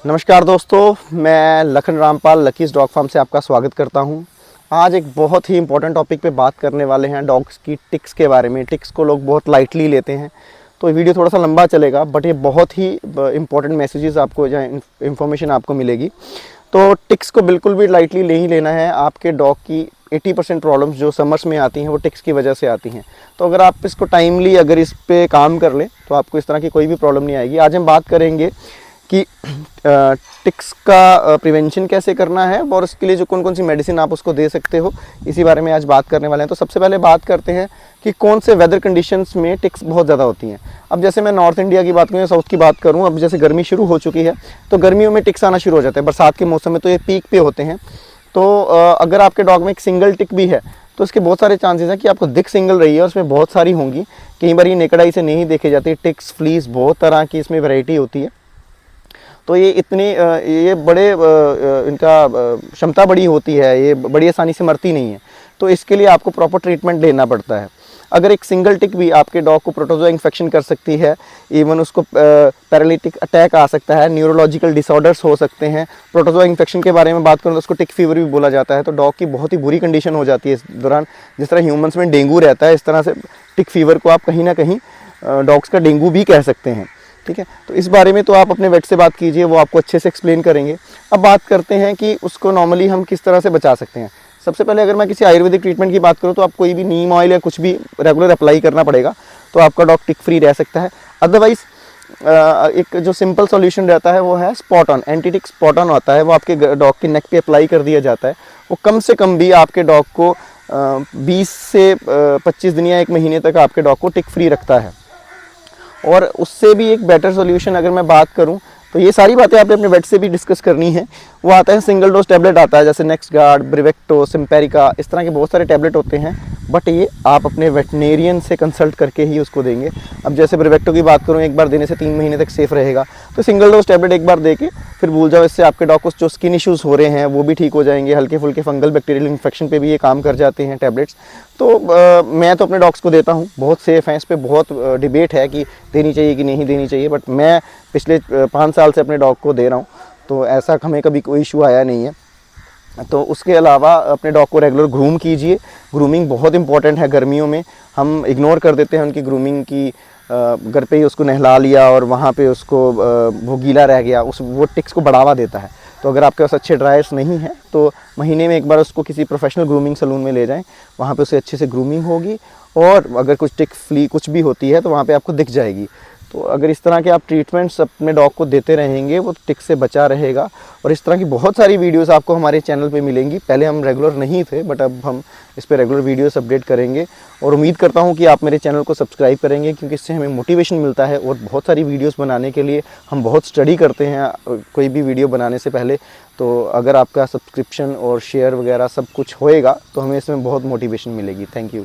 नमस्कार दोस्तों, मैं Lakhan Rampal Lucky's dog farm से आपका स्वागत करता हूं। आज एक बहुत ही इंपॉर्टेंट टॉपिक पे बात करने वाले हैं, डॉग्स की टिक्स के बारे में। टिक्स को लोग बहुत लाइटली लेते हैं, तो ये वीडियो थोड़ा सा लंबा चलेगा, बट ये बहुत ही इंपॉर्टेंट मैसेजेस आपको या इन्फॉर्मेशन आपको मिलेगी। तो टिक्स को बिल्कुल भी लाइटली नहीं लेना है। आपके डॉग की 80% प्रॉब्लम्स जो समर्स में आती हैं वो टिक्स की वजह से आती हैं। तो अगर आप इसको टाइमली अगर इस पे काम कर लें तो आपको इस तरह की कोई भी प्रॉब्लम नहीं आएगी। आज हम बात करेंगे कि टिक्स का प्रिवेंशन कैसे करना है और उसके लिए जो कौन कौन सी मेडिसिन आप उसको दे सकते हो, इसी बारे में आज बात करने वाले हैं। तो सबसे पहले बात करते हैं कि कौन से वेदर कंडीशंस में टिक्स बहुत ज़्यादा होती हैं। अब जैसे मैं नॉर्थ इंडिया की बात करूँ या साउथ की बात करूँ, अब जैसे गर्मी शुरू हो चुकी है तो गर्मियों में टिक्स आना शुरू हो जाते हैं। बरसात के मौसम में तो ये पीक पे होते हैं। तो अगर आपके डॉग में एक सिंगल टिक भी है तो इसके बहुत सारे चांसेस हैं कि आपको दिख सिंगल रही है और उसमें बहुत सारी होंगी। कई बार ये नेकड आई से नहीं देखे जाती। टिक्स, फ्लीस, बहुत तरह की इसमें वैरायटी होती है। तो ये इतनी ये बड़े इनका क्षमता बड़ी होती है, ये बड़ी आसानी से मरती नहीं है। तो इसके लिए आपको प्रॉपर ट्रीटमेंट लेना पड़ता है। अगर एक सिंगल टिक भी आपके डॉग को प्रोटोजोआ इन्फेक्शन कर सकती है, इवन उसको पैरालिटिक अटैक आ सकता है, न्यूरोलॉजिकल डिसऑर्डर्स हो सकते हैं। प्रोटोजोआ इन्फेक्शन के बारे में बात करूँ तो उसको टिक फीवर भी बोला जाता है। तो डॉग की बहुत ही बुरी कंडीशन हो जाती है इस दौरान। जिस तरह ह्यूमन्स में डेंगू रहता है, इस तरह से टिक फीवर को आप कहीं ना कहीं डॉग्स का डेंगू भी कह सकते हैं। ठीक है, तो इस बारे में तो आप अपने वेट से बात कीजिए, वो आपको अच्छे से एक्सप्लेन करेंगे। अब बात करते हैं कि उसको नॉर्मली हम किस तरह से बचा सकते हैं। सबसे पहले अगर मैं किसी आयुर्वेदिक ट्रीटमेंट की बात करूं तो आप कोई भी नीम ऑयल या कुछ भी रेगुलर अप्लाई करना पड़ेगा, तो आपका डॉग टिक फ्री रह सकता है। अदरवाइज एक जो सिंपल सॉल्यूशन रहता है वो है स्पॉट ऑन। एंटीटिक स्पॉट ऑन होता है, वो आपके डॉग के नेक पे अप्लाई कर दिया जाता है। वो कम से कम भी आपके डॉग को 20 से 25 दिन या 1 महीने तक आपके डॉग को टिक फ्री रखता है। और उससे भी एक बेटर सॉल्यूशन अगर मैं बात करूं तो ये सारी बातें आपने अपने वेट से भी डिस्कस करनी है। वो आता है सिंगल डोज टैबलेट आता है, जैसे नेक्स्ट गार्ड, ब्रिवेक्टो, सिम्पेरिका, इस तरह के बहुत सारे टैबलेट होते हैं। बट ये आप अपने वेटनेरियन से कंसल्ट करके ही उसको देंगे। अब जैसे ब्रिवेक्टो की बात करूँ, एक बार देने से 3 महीने तक सेफ रहेगा। तो सिंगल डोज टैबलेट एक बार दे के फिर भूल जाओ। इससे आपके डॉग को जो स्किन इश्यूज़ हो रहे हैं वो भी ठीक हो जाएंगे। हल्के फुल्के फंगल बैक्टीरियल इन्फेक्शन पे भी ये काम कर जाते हैं टैबलेट्स। तो मैं तो अपने डॉग्स को देता हूँ, बहुत सेफ़ हैं। इस पर बहुत डिबेट है कि देनी चाहिए कि नहीं देनी चाहिए, बट मैं पिछले 5 साल से अपने डॉग को दे रहा हूँ, तो ऐसा हमें कभी कोई इशू आया नहीं है। तो उसके अलावा अपने डॉग को रेगुलर ग्रूम कीजिए। ग्रूमिंग बहुत इंपॉर्टेंट है। गर्मियों में हम इग्नोर कर देते हैं उनकी ग्रूमिंग की। घर पे ही उसको नहला लिया और वहाँ पे उसको वो गीला रह गया, वो टिक्स को बढ़ावा देता है। तो अगर आपके पास अच्छे ड्रायर्स नहीं हैं तो महीने में एक बार उसको किसी प्रोफेशनल ग्रूमिंग सलून में ले जाएं, वहाँ पे उसे अच्छे से ग्रूमिंग होगी। और अगर कुछ टिक फ्ली कुछ भी होती है तो वहाँ पे आपको दिख जाएगी। तो अगर इस तरह के आप ट्रीटमेंट्स अपने डॉग को देते रहेंगे, वो टिक से बचा रहेगा। और इस तरह की बहुत सारी वीडियोस आपको हमारे चैनल पे मिलेंगी। पहले हम रेगुलर नहीं थे, बट अब हम इस पे रेगुलर वीडियोस अपडेट करेंगे। और उम्मीद करता हूँ कि आप मेरे चैनल को सब्सक्राइब करेंगे, क्योंकि इससे हमें मोटिवेशन मिलता है। और बहुत सारी वीडियोस बनाने के लिए हम बहुत स्टडी करते हैं कोई भी वीडियो बनाने से पहले। तो अगर आपका सब्सक्रिप्शन और शेयर वगैरह सब कुछ होएगा तो हमें इसमें बहुत मोटिवेशन मिलेगी। Thank you.